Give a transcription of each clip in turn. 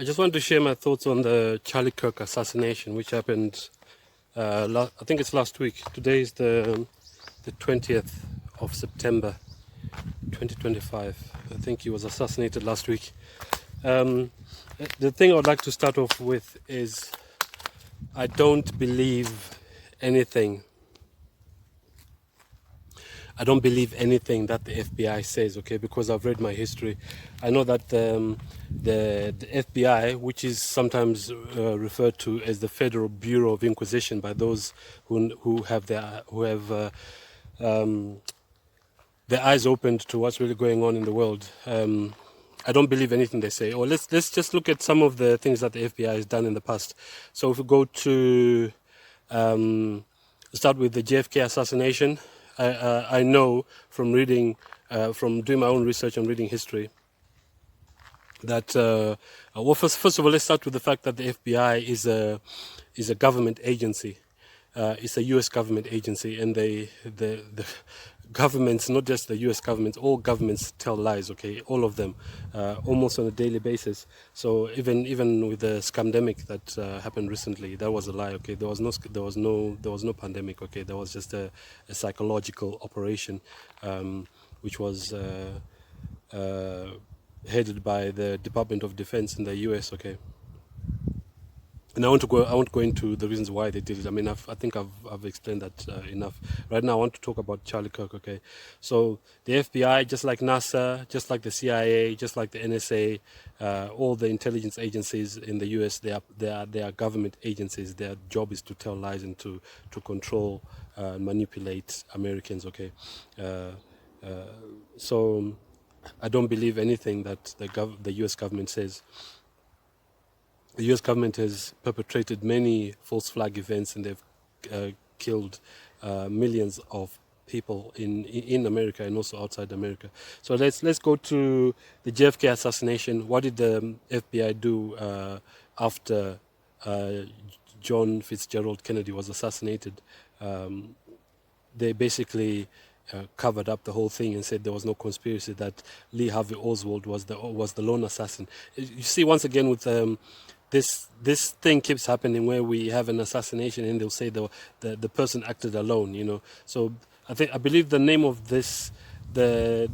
just want to share my thoughts on the Charlie Kirk assassination, which happened, I think it's last week. Today is the 20th of September, 2025. I think he was assassinated last week. The thing I would like to start off with is I don't believe anything. I don't believe anything that the FBI says, okay, because I've read my history. I know that the FBI, which is sometimes referred to as the Federal Bureau of Inquisition by those who have their eyes opened to what's really going on in the world. I don't believe anything they say. Or let's just look at some of the things that the FBI has done in the past. So if we go to start with the JFK assassination. I know from reading, from doing my own research and reading history, that well, first of all, let's start with the fact that the FBI is a government agency. It's a U.S. government agency, and the governments, not just the U.S. governments, all governments tell lies. Okay, all of them, almost on a daily basis. So even with the scamdemic that happened recently, that was a lie. Okay, there was no pandemic. Okay, there was just a psychological operation, which was headed by the Department of Defense in the U.S. Okay. And I won't go into the reasons why they did it. I mean, I think I've explained that enough. Right now, I want to talk about Charlie Kirk. Okay, so the FBI, just like NASA, just like the CIA, just like the NSA, all the intelligence agencies in the US, they are government agencies. Their job is to tell lies and to control, manipulate Americans. Okay, so I don't believe anything that the US government says. The U.S. government has perpetrated many false flag events, and they've killed millions of people in America and also outside America. So let's go to the JFK assassination. What did the FBI do after John Fitzgerald Kennedy was assassinated? They basically covered up the whole thing and said there was no conspiracy, that Lee Harvey Oswald was the lone assassin. You see, once again, with this thing keeps happening where we have an assassination and they'll say the person acted alone, you know. So I believe the name of this the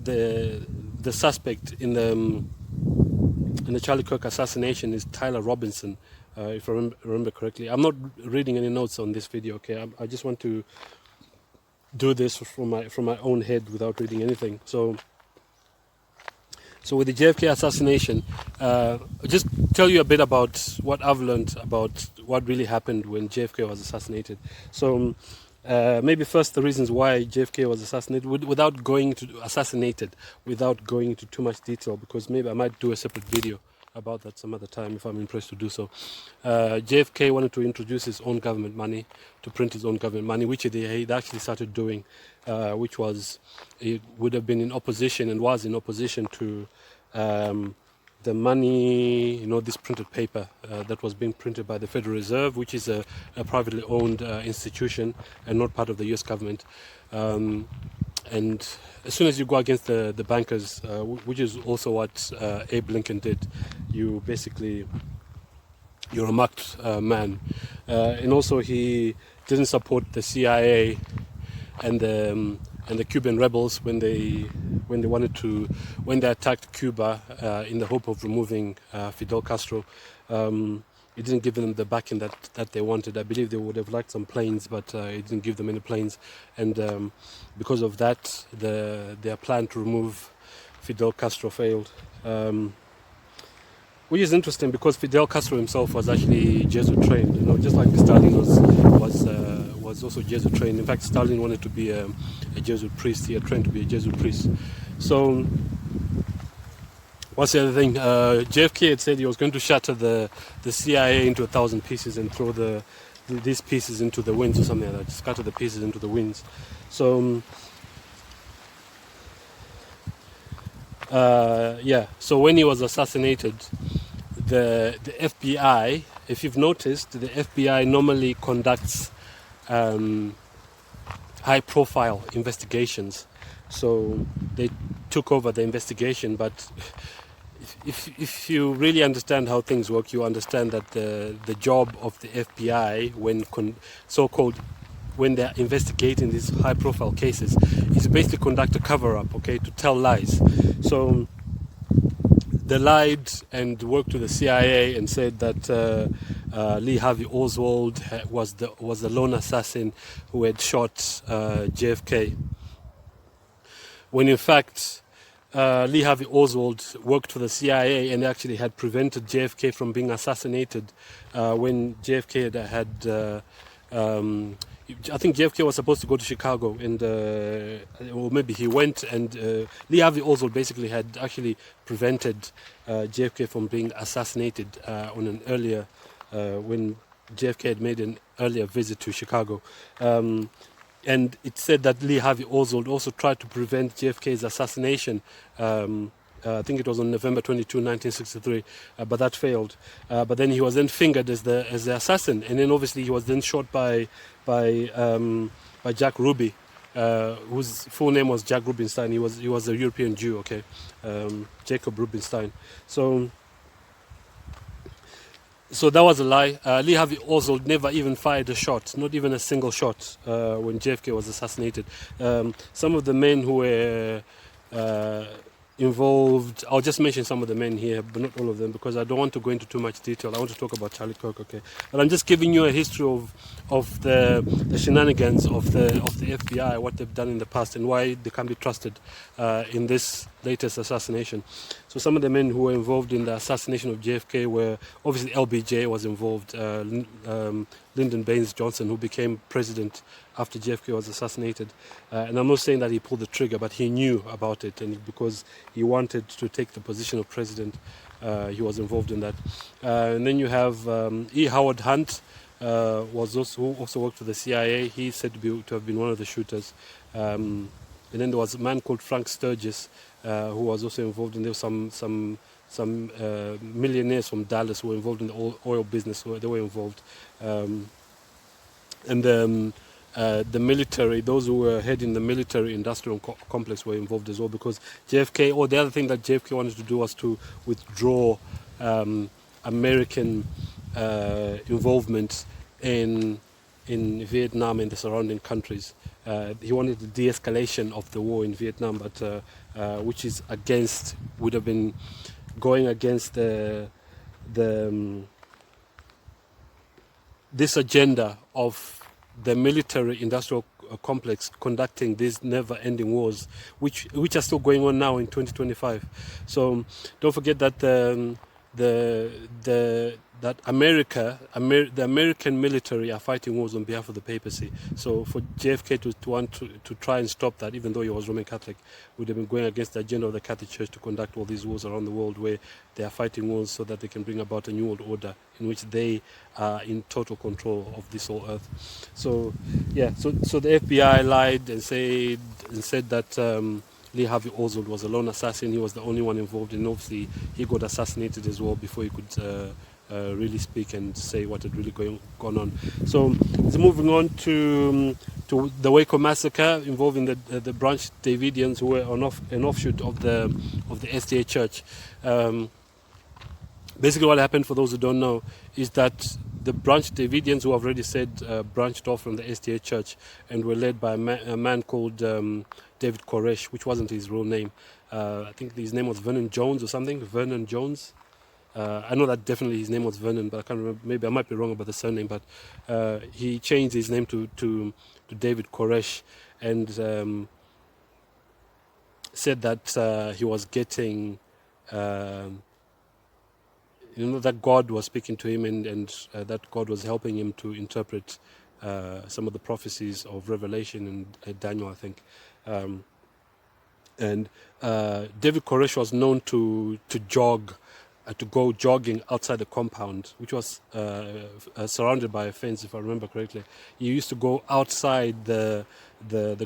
suspect in the Charlie Kirk assassination is Tyler Robinson, if I remember correctly. I'm not reading any notes on this video. Okay, I just want to do this from my own head without reading anything. So with the JFK assassination, I'll just tell you a bit about what I've learned about what really happened when JFK was assassinated. So maybe first the reasons why JFK was assassinated, without going into too much detail, because maybe I might do a separate video about that some other time if I'm impressed to do so. JFK wanted to introduce his own government money, to print his own government money, which he'd actually started doing, which was, it would have been in opposition and was in opposition to the money, you know, this printed paper that was being printed by the Federal Reserve, which is a privately owned institution and not part of the US government. And as soon as you go against the bankers, which is also what Abe Lincoln did, you're a marked man. And also he didn't support the CIA and the Cuban rebels when they attacked Cuba in the hope of removing Fidel Castro. It didn't give them the backing that they wanted. I believe they would have liked some planes, but it didn't give them any planes. And because of that, their plan to remove Fidel Castro failed. Which is interesting, because Fidel Castro himself was actually Jesuit trained. You know, just like Stalin was also Jesuit trained. In fact, Stalin wanted to be a Jesuit priest. He had trained to be a Jesuit priest. So what's the other thing? JFK had said he was going to shatter the CIA into 1,000 pieces and throw these pieces into the winds or something like that, scatter the pieces into the winds. So so when he was assassinated, the FBI, if you've noticed, the FBI normally conducts high-profile investigations. So they took over the investigation, but if you really understand how things work, you understand that the job of the FBI when so-called when they're investigating these high-profile cases is basically conduct a cover-up, okay, to tell lies. So they lied and worked to the CIA and said that Lee Harvey Oswald was the lone assassin who had shot JFK, when in fact Lee Harvey Oswald worked for the CIA and actually had prevented JFK from being assassinated when JFK had I think JFK was supposed to go to Chicago, and or maybe he went, and Lee Harvey Oswald basically had actually prevented JFK from being assassinated on an earlier, when JFK had made an earlier visit to Chicago. And it said that Lee Harvey Oswald also tried to prevent JFK's assassination. I think it was on November 22, 1963, but that failed. But then he was then fingered as the assassin, and then obviously he was then shot by Jack Ruby, whose full name was Jack Rubinstein. He was a European Jew, okay, Jacob Rubinstein. So that was a lie. Lee Harvey Oswald never even fired a shot, not even a single shot, when JFK was assassinated. Some of the men who were involved, I'll just mention some of the men here, but not all of them, because I don't want to go into too much detail. I want to talk about Charlie Kirk, okay? But I'm just giving you a history of the shenanigans of the FBI, what they've done in the past, and why they can't be trusted in this latest assassination. So some of the men who were involved in the assassination of JFK were, obviously LBJ was involved, Lyndon Baines Johnson, who became president after JFK was assassinated. And I'm not saying that he pulled the trigger, but he knew about it, and because he wanted to take the position of president, he was involved in that. And then you have E. Howard Hunt, who also worked for the CIA. He's said to have been one of the shooters. And then there was a man called Frank Sturgis, who was also involved in there. Some millionaires from Dallas who were involved in the oil business. They were involved, and the military, those who were heading the military industrial complex, were involved as well, because JFK, or the other thing that JFK wanted to do was to withdraw American involvement in Vietnam and the surrounding countries. He wanted the de-escalation of the war in Vietnam, but which is would have been going against this agenda of the military-industrial complex conducting these never-ending wars, which are still going on now in 2025. So don't forget that that the American military are fighting wars on behalf of the papacy. So for JFK to want to try and stop that, even though he was Roman Catholic, would have been going against the agenda of the Catholic Church to conduct all these wars around the world, where they are fighting wars so that they can bring about a new world order in which they are in total control of this whole earth. So yeah, so the FBI lied and said that Lee Harvey Oswald was a lone assassin. He was the only one involved, and obviously he got assassinated as well before he could really speak and say what had really gone on. So moving on to the Waco massacre involving the Branch Davidians, who were an offshoot of the SDA Church. Basically, what happened, for those who don't know, is that the Branch Davidians, who I've already said branched off from the SDA Church and were led by a man called David Koresh, which wasn't his real name. I think his name was Vernon Jones or something. Vernon Jones. I know that definitely his name was Vernon, but I can't remember. Maybe I might be wrong about the surname. But he changed his name to David Koresh, and said that he was getting, that God was speaking to him, and that God was helping him to interpret some of the prophecies of Revelation and Daniel, I think. And David Koresh was known to go jogging outside the compound, which was surrounded by a fence, if I remember correctly. He used to go outside the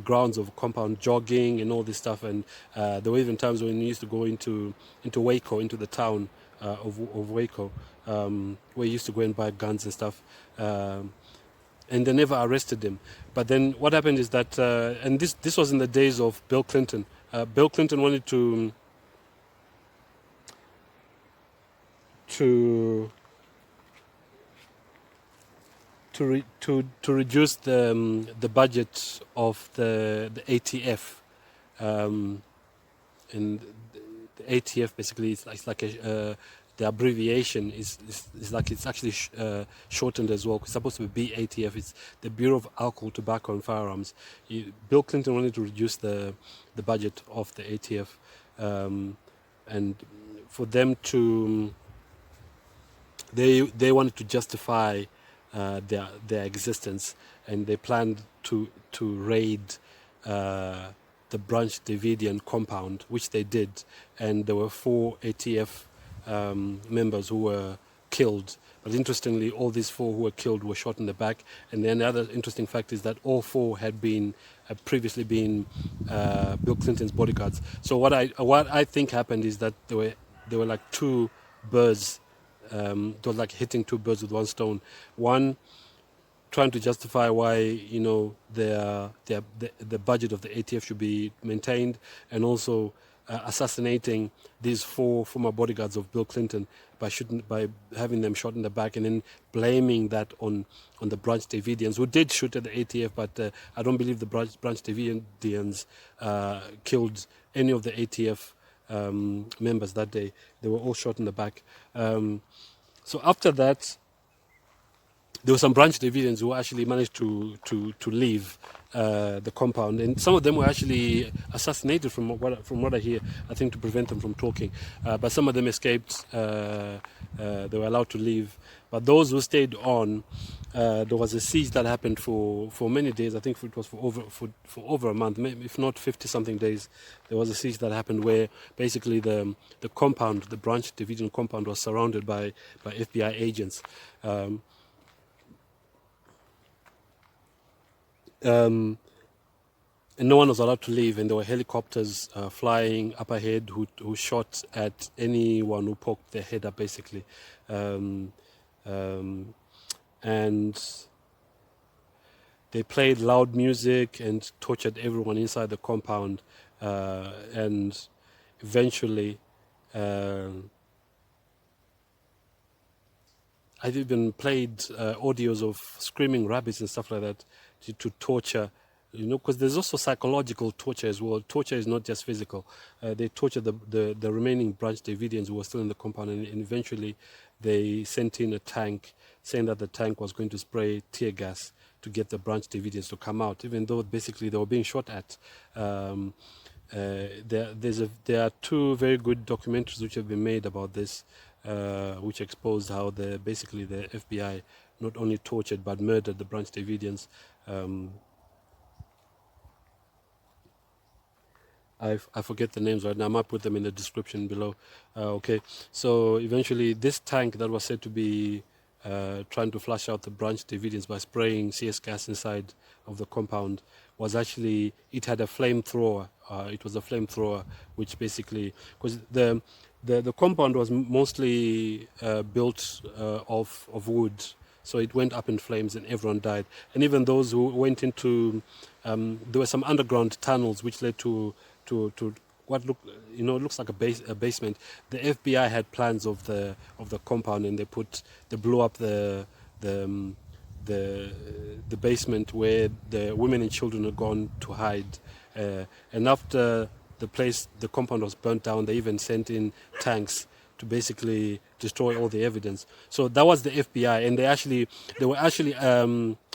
grounds of compound jogging and all this stuff, and there were even times when he used to go into Waco, into the town of Waco, where he used to go and buy guns and stuff. And they never arrested him. But then what happened is that, and this was in the days of Bill Clinton. Bill Clinton wanted to to reduce the budget of the ATF, and the ATF basically it's like the abbreviation is like it's actually shortened as well. It's supposed to be BATF. It's the Bureau of Alcohol, Tobacco and Firearms. Bill Clinton wanted to reduce the budget of the ATF, and for them to they wanted to justify their existence, and they planned to raid the Branch Davidian compound, which they did, and there were 4 ATF members who were killed. But interestingly, all these 4 who were killed were shot in the back. And then the other interesting fact is that all 4 had previously been Bill Clinton's bodyguards. So what I think happened is that there were like 2 birds. They were like hitting 2 birds with one stone. One, trying to justify why the budget of the ATF should be maintained, and also assassinating these 4 former bodyguards of Bill Clinton by having them shot in the back, and then blaming that on the Branch Davidians, who did shoot at the ATF, but I don't believe the Branch Davidians killed any of the ATF members that day. They were all shot in the back. So after that, there were some Branch Davidians who actually managed to leave the compound, and some of them were actually assassinated from what I hear, I think, to prevent them from talking. But some of them escaped. They were allowed to leave. But those who stayed on, there was a siege that happened for many days. I think it was for over a month, maybe, if not 50-something days. There was a siege that happened where basically the compound, the Branch Davidian compound, was surrounded by FBI agents. And no one was allowed to leave, and there were helicopters flying up ahead who shot at anyone who poked their head up, basically. And they played loud music and tortured everyone inside the compound, and eventually I've even played audios of screaming rabbits and stuff like that to torture, because there's also psychological torture as well. Torture is not just physical. They tortured the remaining Branch Davidians who were still in the compound, and eventually they sent in a tank, saying that the tank was going to spray tear gas to get the Branch Davidians to come out, even though basically they were being shot at. There are 2 very good documentaries which have been made about this, which exposed how the FBI not only tortured but murdered the Branch Davidians. I forget the names right now. I might put them in the description below. Okay, so eventually this tank that was said to be trying to flush out the Branch Davidians by spraying CS gas inside of the compound was actually, it had a flamethrower. It was a flamethrower, which basically, because the compound was mostly built of wood, so it went up in flames and everyone died. And even those who went into, there were some underground tunnels which led to what looks like a basement. The FBI had plans of the compound, and they blew up the basement where the women and children had gone to hide. And after the compound was burnt down, they even sent in tanks to basically destroy all the evidence. So that was the FBI, and there were actually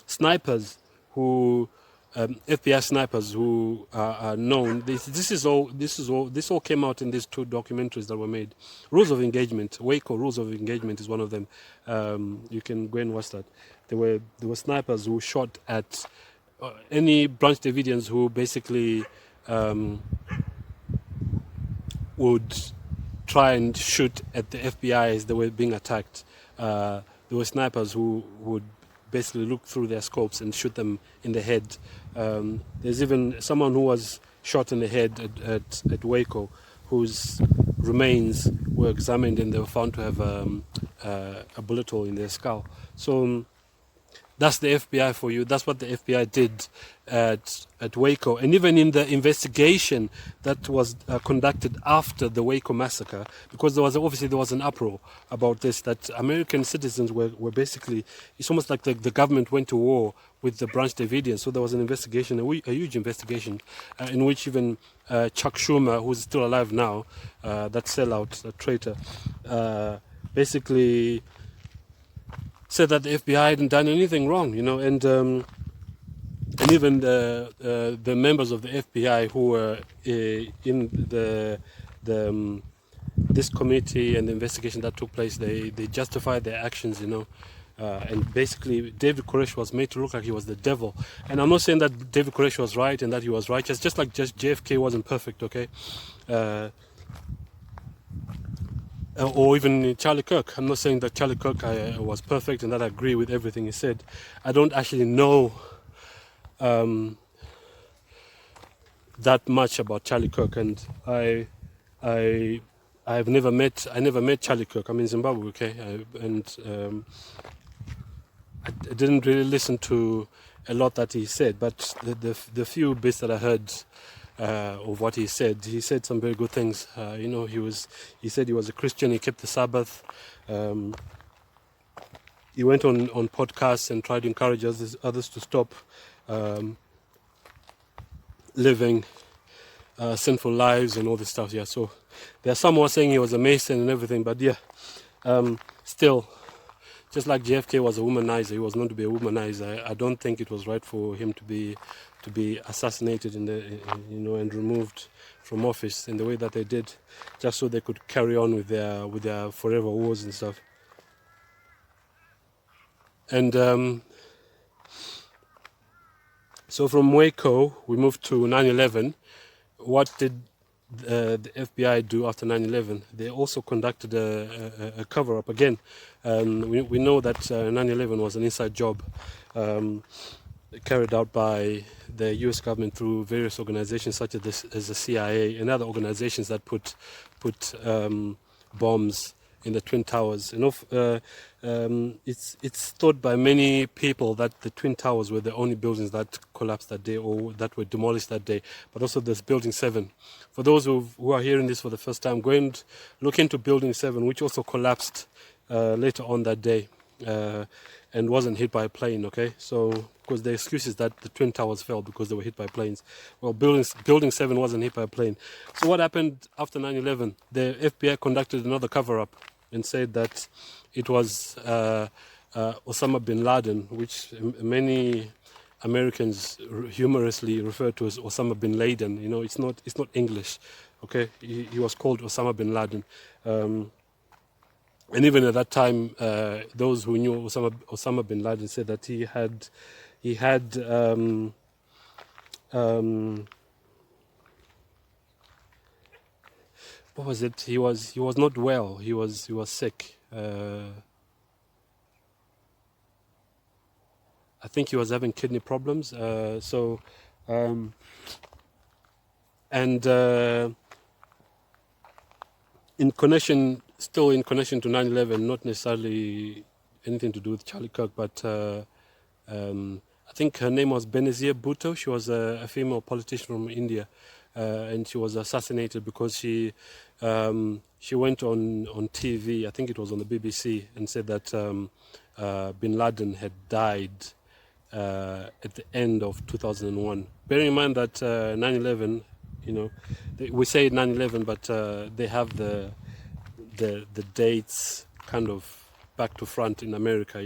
snipers who. FBI snipers who are known. This all came out in these 2 documentaries that were made. Rules of Engagement, Waco Rules of Engagement is one of them. You can go and watch that. There were snipers who shot at any Branch Davidians who basically would try and shoot at the FBI as they were being attacked. There were snipers who would basically look through their scopes and shoot them in the head. There's even someone who was shot in the head at Waco, whose remains were examined and they were found to have a bullet hole in their skull. So That's the FBI for you. That's what the FBI did at Waco. And even in the investigation that was conducted after the Waco massacre, because there was an uproar about this, that American citizens were basically, it's almost like the government went to war with the Branch Davidians. So there was an investigation, a huge investigation, in which even Chuck Schumer, who's still alive now, that sellout, that traitor, basically said that the FBI hadn't done anything wrong, and even the members of the FBI who were in this committee and the investigation that took place, they justified their actions, and basically David Koresh was made to look like he was the devil. And I'm not saying that David Koresh was right and that he was righteous, just like JFK wasn't perfect, okay? Or even Charlie Kirk. I'm not saying that Charlie Kirk was perfect and that I agree with everything he said. I don't actually know that much about Charlie Kirk, and I never met Charlie Kirk. I'm in Zimbabwe, okay, and I didn't really listen to a lot that he said, but the few bits that I heard of what he said some very good things. He said he was a Christian, he kept the Sabbath. He went on podcasts and tried to encourage others to stop living sinful lives and all this stuff. Yeah, so there are some who are saying he was a Mason and everything, but yeah, still, just like JFK was a womanizer, he was known to be a womanizer. I don't think it was right for him to be assassinated and removed from office in the way that they did, just so they could carry on with their forever wars and stuff. And so from Waco we moved to 9/11. What did the FBI do after 9/11? They also conducted a cover-up again. We know that 9/11 was an inside job carried out by the U.S. government through various organizations such as the CIA and other organizations that put bombs in the Twin Towers. It's thought by many people that the Twin Towers were the only buildings that collapsed that day or that were demolished that day, but also there's Building 7. For those who are hearing this for the first time, go and look into Building 7, which also collapsed later on that day and wasn't hit by a plane, okay? So, because the excuse is that the Twin Towers fell because they were hit by planes. Well, Building 7 wasn't hit by a plane. So what happened after 9/11? The FBI conducted another cover-up and said that it was Osama bin Laden, which many Americans humorously refer to as Osama bin Laden. It's not English, okay? He was called Osama bin Laden. And even at that time, those who knew Osama bin Laden said that he had what was it? He was not well. He was sick. I think he was having kidney problems. In connection to 9/11, not necessarily anything to do with Charlie Kirk, but I think her name was Benazir Bhutto. She was a female politician from India, and she was assassinated because she went on TV, I think it was on the BBC, and said that bin Laden had died at the end of 2001. Bearing in mind that 9/11, we say 9/11, but they have the dates kind of back to front in America.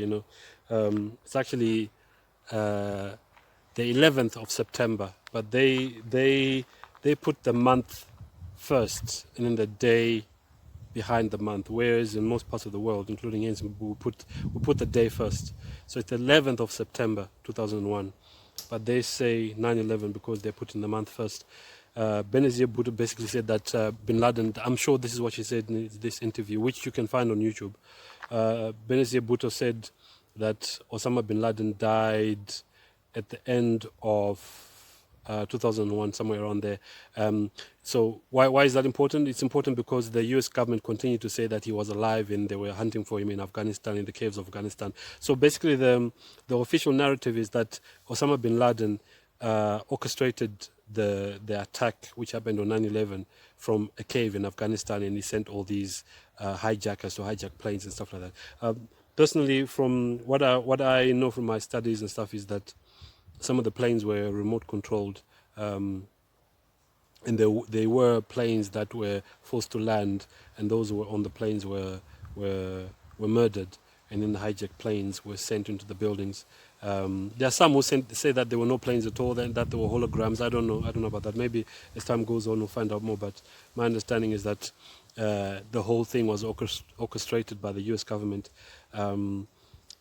It's actually the 11th of September, but they put the month first and then the day behind the month, whereas in most parts of the world, including India, we put the day first. So it's the 11th of September 2001, but they say 9/11 because they're putting the month first. Benazir Bhutto basically said that bin Laden, I'm sure this is what she said in this interview, which you can find on YouTube. Benazir Bhutto said that Osama bin Laden died at the end of 2001, somewhere around there. So why is that important? It's important because the U.S. government continued to say that he was alive and they were hunting for him in Afghanistan, in the caves of Afghanistan. So basically, the official narrative is that Osama bin Laden orchestrated the attack, which happened on 9/11, from a cave in Afghanistan, and he sent all these hijackers to hijack planes and stuff like that. Personally, from what I know from my studies and stuff, is that some of the planes were remote controlled, and they were planes that were forced to land, and those who were on the planes were murdered, and then the hijacked planes were sent into the buildings. There are some who say that there were no planes at all, and that there were holograms. I don't know about that. Maybe as time goes on, we'll find out more. But my understanding is that the whole thing was orchestrated by the U.S. government through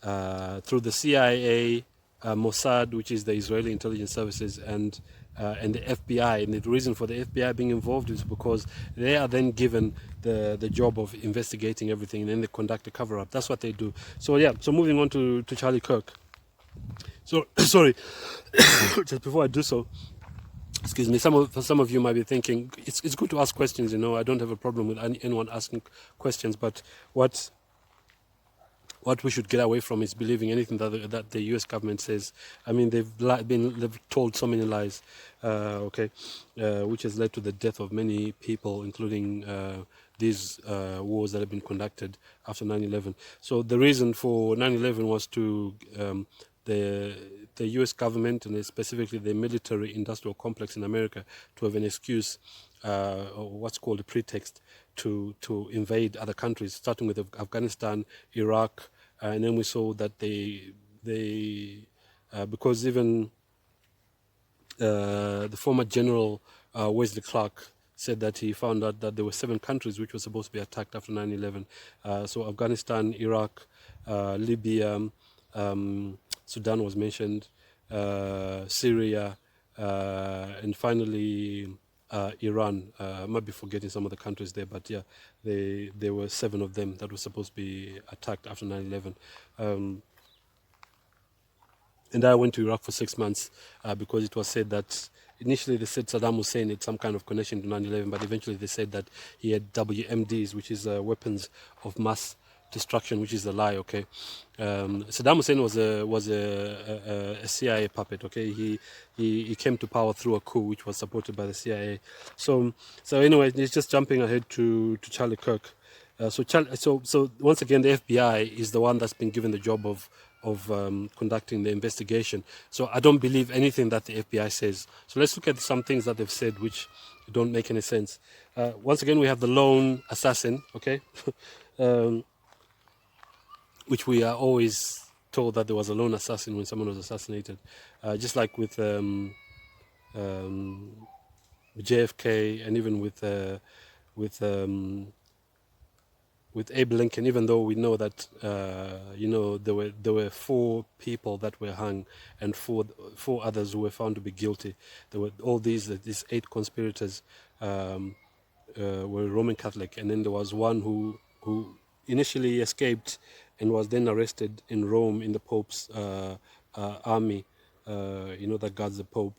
the CIA, Mossad, which is the Israeli intelligence services, and the FBI. And the reason for the FBI being involved is because they are then given the job of investigating everything, and then they conduct a cover-up. That's what they do. So yeah. So moving on to Charlie Kirk. So sorry, just before I do so, excuse me. Some of you might be thinking it's good to ask questions. You know, I don't have a problem with anyone asking questions, but what we should get away from is believing anything that the U.S. government says. I mean, they've told so many lies, which has led to the death of many people, including these wars that have been conducted after 9/11. So the reason for 9/11 was to the U.S. government, and specifically the military-industrial complex in America, to have an excuse, or what's called a pretext, to invade other countries, starting with Afghanistan, Iraq, and then we saw that they because even the former General Wesley Clark said that he found out that there were 7 countries which were supposed to be attacked after 9/11. So Afghanistan, Iraq, Libya, Sudan was mentioned, Syria, and finally Iran. I might be forgetting some of the countries there, but yeah, there were 7 of them that were supposed to be attacked after 9/11. And I went to Iraq for 6 months because it was said that initially they said Saddam Hussein had some kind of connection to 9/11, but eventually they said that he had WMDs, which is weapons of mass destruction, which is a lie. Okay, Saddam Hussein was a CIA puppet. Okay, he came to power through a coup, which was supported by the CIA. So anyway, it's just jumping ahead to Charlie Kirk. So once again, the FBI is the one that's been given the job of conducting the investigation. So I don't believe anything that the FBI says. So let's look at some things that they've said which don't make any sense. Once again, we have the lone assassin. Okay. Which we are always told that there was a lone assassin when someone was assassinated, just like with JFK, and even with Abe Lincoln. Even though we know that there were 4 people that were hung and 4 others who were found to be guilty. There were all these 8 conspirators were Roman Catholic, and then there was one who initially escaped and was then arrested in Rome in the Pope's army, that guards the Pope.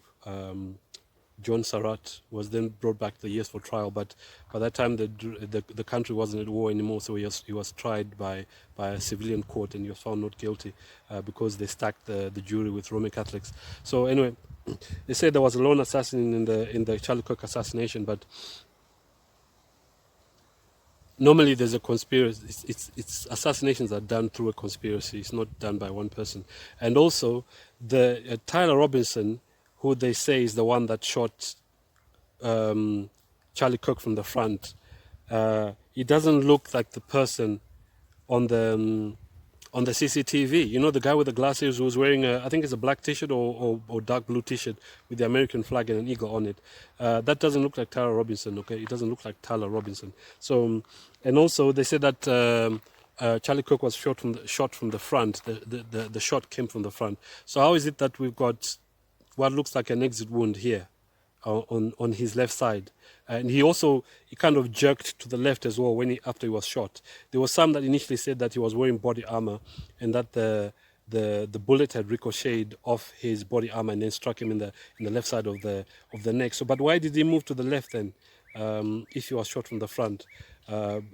John Surratt was then brought back to the US for trial, but by that time the country wasn't at war anymore, so he was tried by a civilian court, and he was found not guilty because they stacked the jury with Roman Catholics. So anyway, they said there was a lone assassin in the Charlie Kirk assassination, but normally there's a conspiracy. It's assassinations are done through a conspiracy. It's not done by one person. And also, the Tyler Robinson, who they say is the one that shot Charlie Kirk from the front, he doesn't look like the person on the CCTV. You know, the guy with the glasses who was wearing I think it's a black T-shirt or dark blue T-shirt with the American flag and an eagle on it. That doesn't look like Tyler Robinson. Okay, it doesn't look like Tyler Robinson. So, and also they said that Charlie Kirk was shot from the front. The shot came from the front. So how is it that we've got what looks like an exit wound here on his left side? And he kind of jerked to the left as well after he was shot. There was some that initially said that he was wearing body armor and that the the bullet had ricocheted off his body armor and then struck him in the left side of the neck. So, but why did he move to the left then? If he was shot from the front?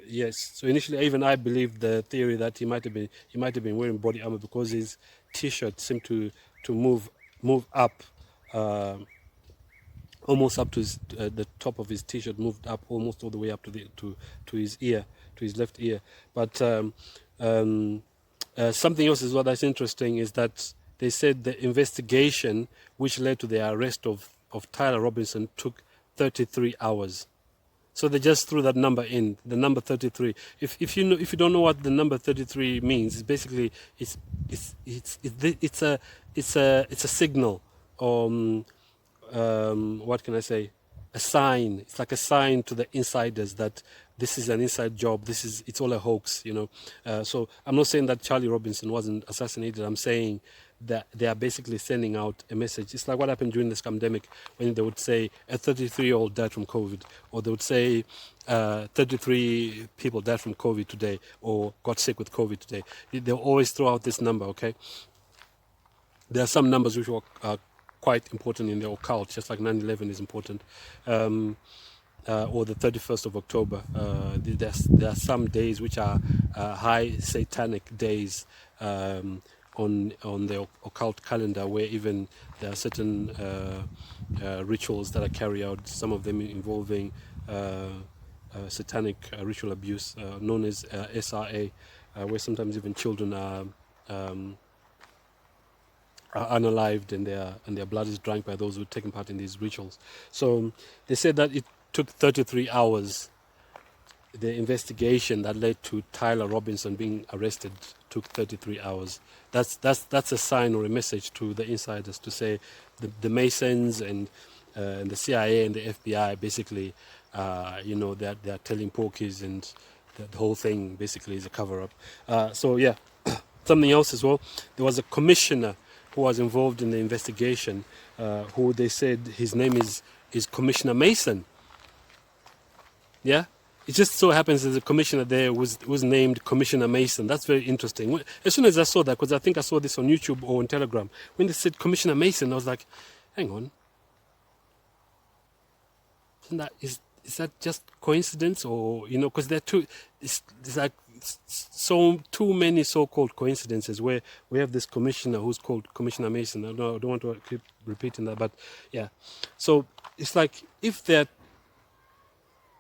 Yes. So initially, even I believed the theory that he might have been wearing body armor because his T-shirt seemed to move up. Almost up to the top of his T-shirt, moved up almost all the way up to his ear, to his left ear. But something else as well that's interesting is that they said the investigation which led to the arrest of Tyler Robinson took 33 hours. So they just threw that number in, the number 33. If you don't know what the number 33 means, it's basically it's a signal. What can I say? A sign. It's like a sign to the insiders that this is an inside job. It's all a hoax, So I'm not saying that Charlie Robinson wasn't assassinated. I'm saying that they are basically sending out a message. It's like what happened during this pandemic when they would say a 33-year-old died from COVID, or they would say 33 people died from COVID today, or got sick with COVID today. They'll always throw out this number, okay? There are some numbers which are quite important in the occult, just like 9/11 is important, or the 31st of October. There are some days which are high satanic days on the occult calendar, where even there are certain rituals that are carried out, some of them involving satanic ritual abuse, known as SRA, where sometimes even children are unalived and their blood is drank by those who are taking part in these rituals. So they said that it took 33 hours. The investigation that led to Tyler Robinson being arrested took 33 hours. That's a sign or a message to the insiders to say the Masons and the CIA and the FBI basically, they're telling porkies, and the whole thing basically is a cover-up. So yeah, something else as well. There was a commissioner who was involved in the investigation, who they said his name is Commissioner Mason. Yeah, it just so happens that the commissioner there was named Commissioner Mason. That's very interesting. As soon as I saw that, because I think I saw this on YouTube or on Telegram, when they said Commissioner Mason, I was like, hang on, is that just coincidence, or because there are two, it's like too many so-called coincidences where we have this commissioner who's called Commissioner Mason. I don't want to keep repeating that, but yeah. So it's like, if there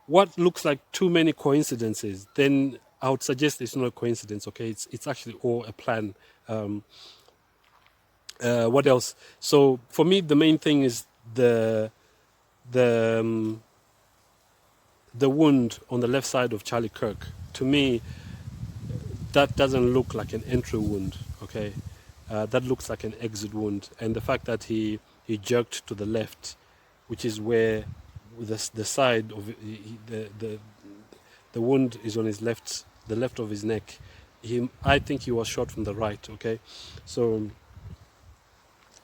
what looks like too many coincidences, then I would suggest it's not a coincidence. Okay, it's actually all a plan. What else? So for me, the main thing is the wound on the left side of Charlie Kirk. To me, that doesn't look like an entry wound, okay? That looks like an exit wound. And the fact that he jerked to the left, which is where the side of the wound is on his left, the left of his neck. I think he was shot from the right, okay? So,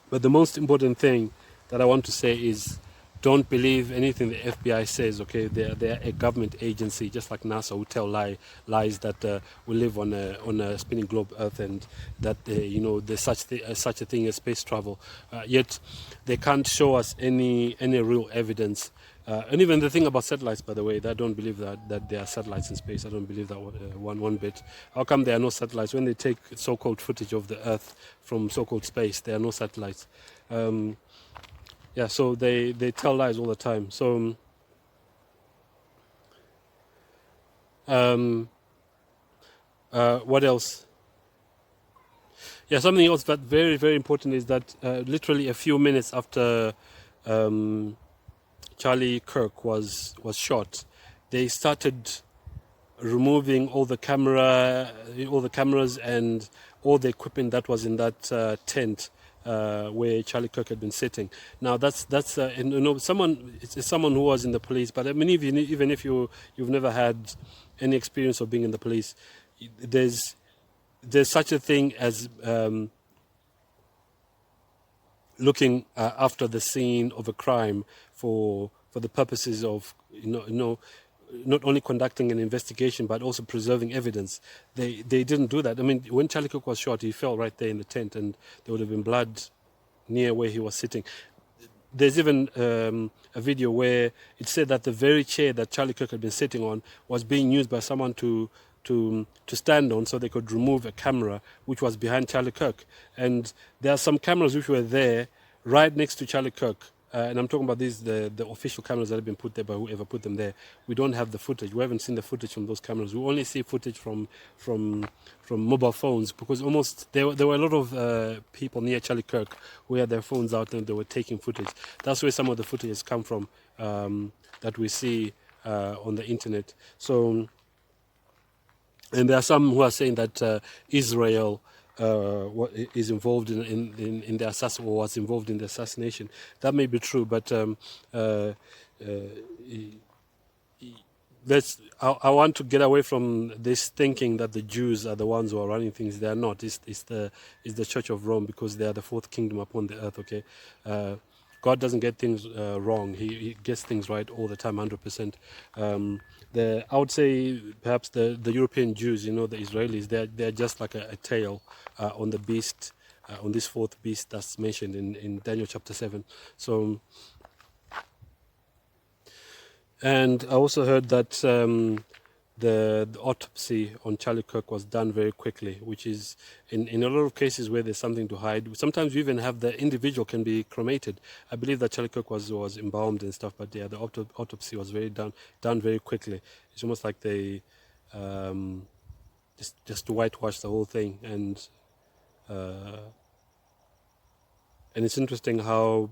but the most important thing that I want to say is, don't believe anything the FBI says, okay? They're a government agency, just like NASA, who tell lies that we live on a spinning globe Earth, and that there's such a thing as space travel. Yet they can't show us any real evidence. And even the thing about satellites, by the way, I don't believe that there are satellites in space. I don't believe that one bit. How come there are no satellites? When they take so-called footage of the Earth from so-called space, there are no satellites. Yeah, so they tell lies all the time. So what else? Yeah, something else that very, very important is that literally a few minutes after Charlie Kirk was shot, they started removing all the cameras and all the equipment that was in that tent where Charlie Kirk had been sitting. Now that's someone who was in the police. But I mean, even if you've never had any experience of being in the police, there's such a thing as looking after the scene of a crime for the purposes of not only conducting an investigation but also preserving evidence. They didn't do that. I mean, when Charlie Kirk was shot, he fell right there in the tent, and there would have been blood near where he was sitting. There's even a video where it said that the very chair that Charlie Kirk had been sitting on was being used by someone to stand on, so they could remove a camera which was behind Charlie Kirk. And there are some cameras which were there right next to Charlie Kirk. And I'm talking about these, the official cameras that have been put there by whoever put them there. We don't have the footage. We haven't seen the footage from those cameras. We only see footage from mobile phones, because almost there were a lot of people near Charlie Kirk who had their phones out and they were taking footage. That's where some of the footage has come from, that we see on the internet. So, and there are some who are saying that Israel is involved in the assassin, or was involved in the assassination. That may be true, but I want to get away from this thinking that the Jews are the ones who are running things. They are not. It's the Church of Rome, because they are the fourth kingdom upon the earth. Okay, God doesn't get things wrong. He gets things right all the time, 100%. I would say perhaps the European Jews, the Israelis, they're just like a tail on the beast, on this fourth beast that's mentioned in Daniel chapter 7. So, and I also heard that the autopsy on Charlie Kirk was done very quickly, which is in a lot of cases where there's something to hide. Sometimes you even have the individual can be cremated. I believe that Charlie Kirk was embalmed and stuff, but yeah, the autopsy was done very quickly. It's almost like they just whitewash the whole thing. And it's interesting how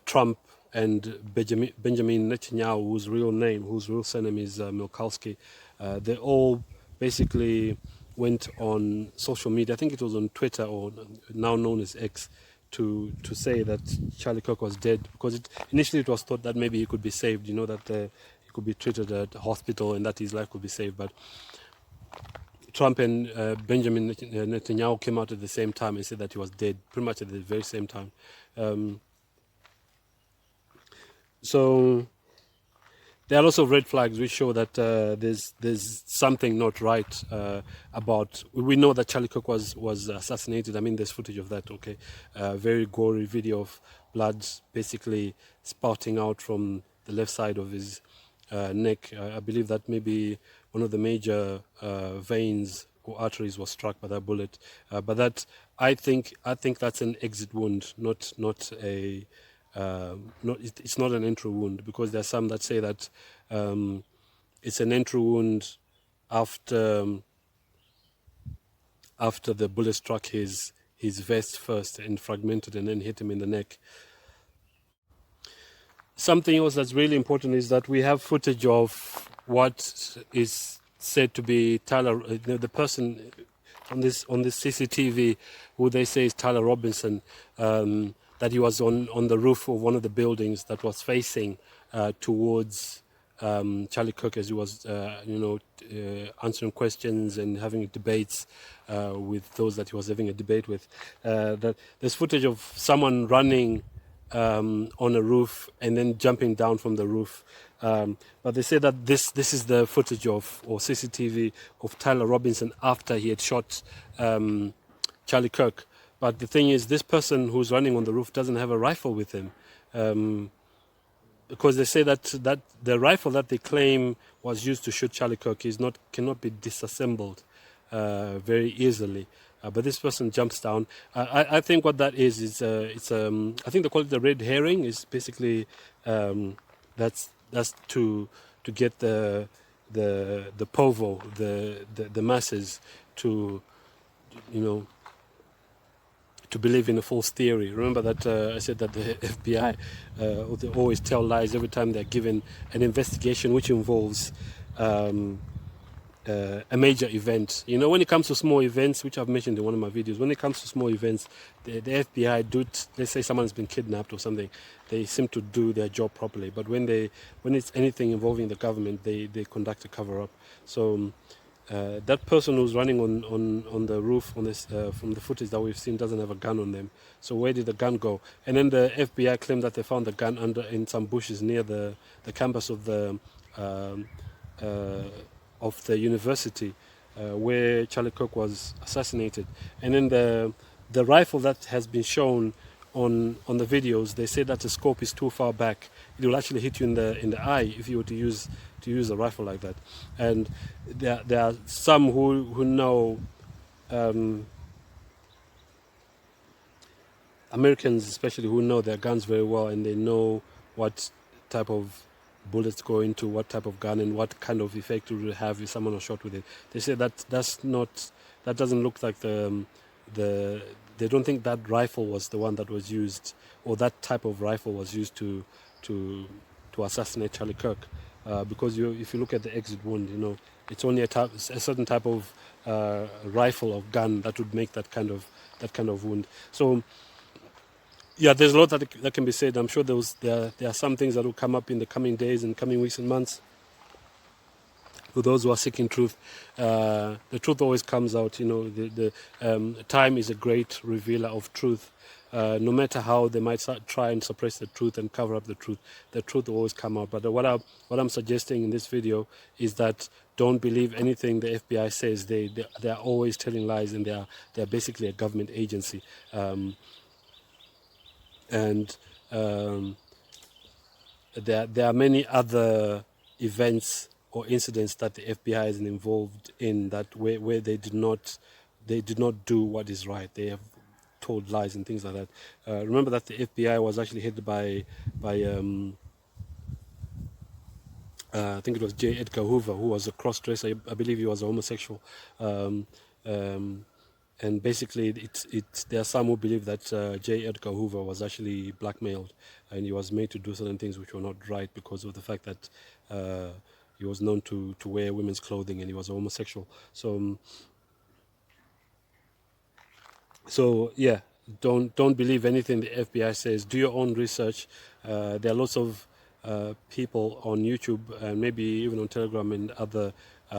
Trump and Benjamin Netanyahu, whose real surname is Milkowski, they all basically went on social media. I think it was on Twitter, or now known as X, to say that Charlie Kirk was dead, because initially it was thought that maybe he could be saved, that he could be treated at a hospital and that his life could be saved. But Trump and Benjamin Netanyahu came out at the same time and said that he was dead, pretty much at the very same time. So there are lots of red flags which show that there's something not right about. We know that Charlie Kirk was assassinated. I mean, there's footage of that. Okay, very gory video of blood basically spouting out from the left side of his neck. I believe that maybe one of the major veins or arteries was struck by that bullet. But that I think that's an exit wound, not a. It's not an entry wound, because there are some that say that it's an entry wound after the bullet struck his vest first and fragmented and then hit him in the neck. Something else that's really important is that we have footage of what is said to be Tyler, the person on this CCTV, who they say is Tyler Robinson. That he was on the roof of one of the buildings that was facing towards Charlie Kirk, as he was, answering questions and having debates with those that he was having a debate with. That there's footage of someone running on a roof and then jumping down from the roof. But they say that this is the footage or CCTV of Tyler Robinson after he had shot Charlie Kirk. But the thing is, this person who's running on the roof doesn't have a rifle with him, because they say that the rifle that they claim was used to shoot Charlie Kirk cannot be disassembled very easily. But this person jumps down. I think what that is I think they call it the red herring. Is basically that's to get the povo, the masses to to believe in a false theory. Remember that I said that the FBI they always tell lies every time they're given an investigation which involves a major event. When it comes to small events, which I've mentioned in one of my videos, when it comes to small events, the FBI let's say someone's been kidnapped or something, they seem to do their job properly. But when it's anything involving the government, they conduct a cover-up. So that person who's running on the roof on this from the footage that we've seen doesn't have a gun on them. So where did the gun go? And then the FBI claimed that they found the gun in some bushes near the campus of um, the university where Charlie Kirk was assassinated. And then the rifle that has been shown on the videos, they say that the scope is too far back. It will actually hit you in the eye if you were to use a rifle like that. And there are some who know Americans especially, who know their guns very well, and they know what type of bullets go into what type of gun and what kind of effect it will have if someone was shot with it. They say that that doesn't look like they don't think that rifle was the one that was used, or that type of rifle was used to assassinate Charlie Kirk, because if you look at the exit wound, it's only a certain type of rifle or gun that would make that kind of wound. So yeah, there's a lot that can be said. I'm sure there are some things that will come up in the coming days and coming weeks and months. For those who are seeking truth, the truth always comes out. The time is a great revealer of truth. No matter how they might try and suppress the truth and cover up the truth will always come out. But what I'm suggesting in this video is that don't believe anything the FBI says. They are always telling lies, and they're basically a government agency. And there are many other events or incidents that the FBI is involved in that where they did not do what is right. They have told lies and things like that. Remember that the FBI was actually headed by I think it was J. Edgar Hoover, who was a cross-dresser. I believe he was a homosexual. And basically, there are some who believe that J. Edgar Hoover was actually blackmailed, and he was made to do certain things which were not right because of the fact that he was known to wear women's clothing, and he was a homosexual. So yeah, don't believe anything the FBI says. Do your own research. There are lots of people on YouTube and maybe even on Telegram and other,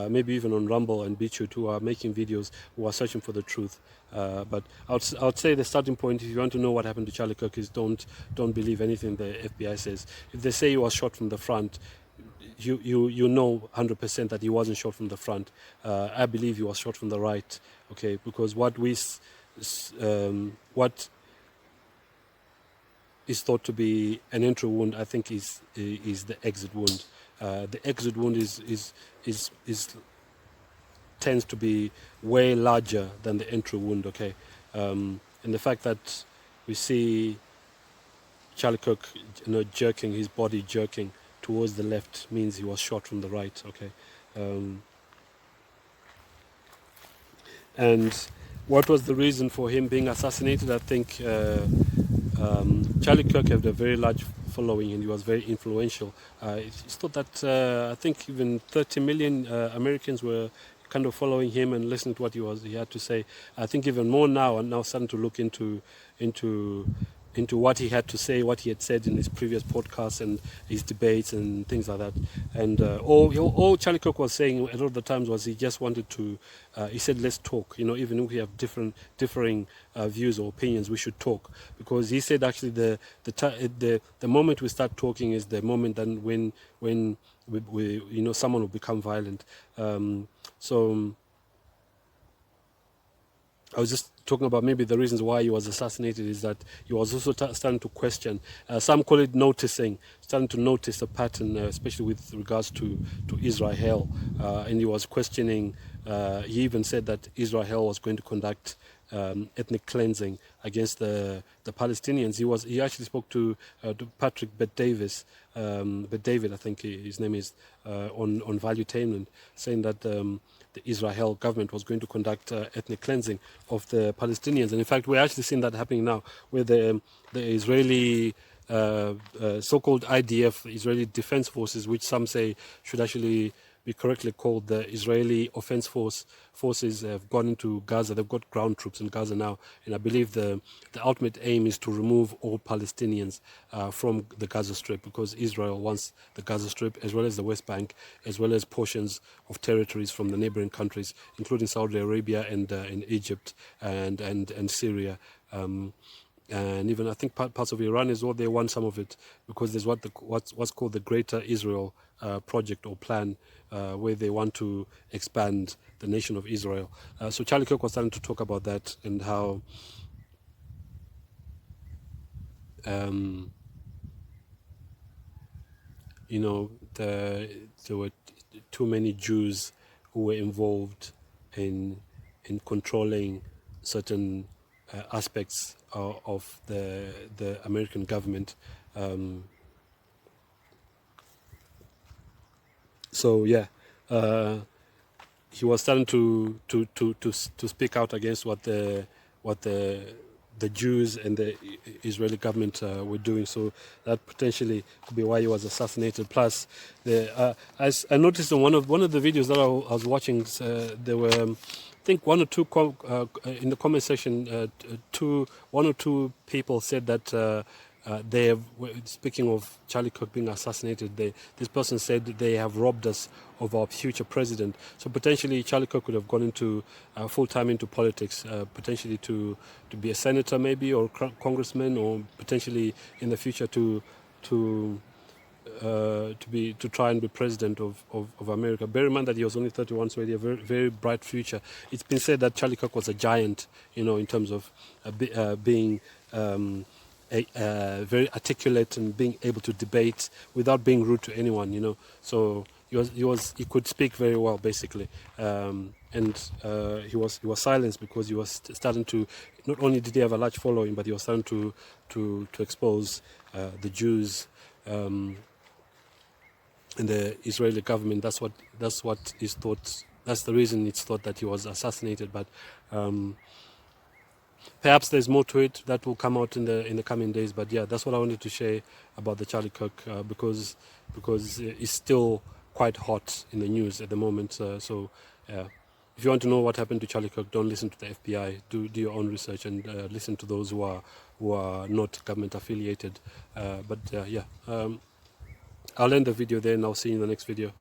maybe even on Rumble and BitChute, who are making videos, who are searching for the truth. But I would say the starting point, if you want to know what happened to Charlie Kirk, is don't believe anything the FBI says. If they say he was shot from the front, you know 100% that he wasn't shot from the front. I believe he was shot from the right. Okay, because what is thought to be an entry wound, I think is the exit wound. The exit wound is tends to be way larger than the entry wound. Okay, and the fact that we see Charlie Kirk, jerking his body, jerking towards the left, means he was shot from the right. Okay, and what was the reason for him being assassinated? I think Charlie Kirk had a very large following, and he was very influential. It's thought that I think even 30 million Americans were kind of following him and listening to what he had to say. I think even more now, and now starting to look into what he had to say, what he had said in his previous podcasts and his debates and things like that. And all Charlie Kirk was saying a lot of the times was he just wanted to, he said, let's talk. Even if we have differing views or opinions, we should talk. Because he said actually the moment we start talking is the moment then when we someone will become violent. So I was just talking about maybe the reasons why he was assassinated is that he was also starting to question. Some call it noticing, starting to notice a pattern, especially with regards to Israel. And he was questioning, he even said that Israel was going to conduct ethnic cleansing against the Palestinians. He actually spoke to Patrick Bet-David, I think his name is, on Valuetainment, saying that the Israel government was going to conduct ethnic cleansing of the Palestinians. And in fact, we're actually seeing that happening now, where the Israeli so-called IDF, Israeli Defense Forces, which some say should actually be correctly called the Israeli Offense Forces have gone into Gaza. They've got ground troops in Gaza now, and I believe the ultimate aim is to remove all Palestinians from the Gaza Strip, because Israel wants the Gaza Strip as well as the West Bank, as well as portions of territories from the neighboring countries, including Saudi Arabia and Egypt and Syria. And even I think parts of Iran as well. They want some of it, because there's what's called the Greater Israel project or plan, where they want to expand the nation of Israel. So Charlie Kirk was starting to talk about that, and how there were too many Jews who were involved in controlling certain aspects of the American government. So yeah, he was starting to speak out against what the Jews and the Israeli government were doing. So that potentially could be why he was assassinated. Plus, as I noticed in one of the videos that I was watching, there were, I think, one or two in the comment section. One or two people said that they have, speaking of Charlie Kirk being assassinated, this person said they have robbed us of our future president. So potentially Charlie Kirk would have gone into full-time into politics, potentially to be a senator maybe, or congressman, or potentially in the future to try and be president of America. Bear in mind that he was only 31, so he had a very, very bright future. It's been said that Charlie Kirk was a giant, in terms of being very articulate and being able to debate without being rude to anyone. So he could speak very well, basically, and he was silenced because he was starting to. Not only did he have a large following, but he was starting to expose the Jews and the Israeli government. That's what is thought. That's the reason it's thought that he was assassinated. But perhaps there's more to it that will come out in the coming days. But yeah, that's what I wanted to share about the Charlie Kirk, because it's still quite hot in the news at the moment. So if you want to know what happened to Charlie Kirk, don't listen to the FBI. Do your own research and listen to those who are not government affiliated. I'll end the video there, and I'll see you in the next video.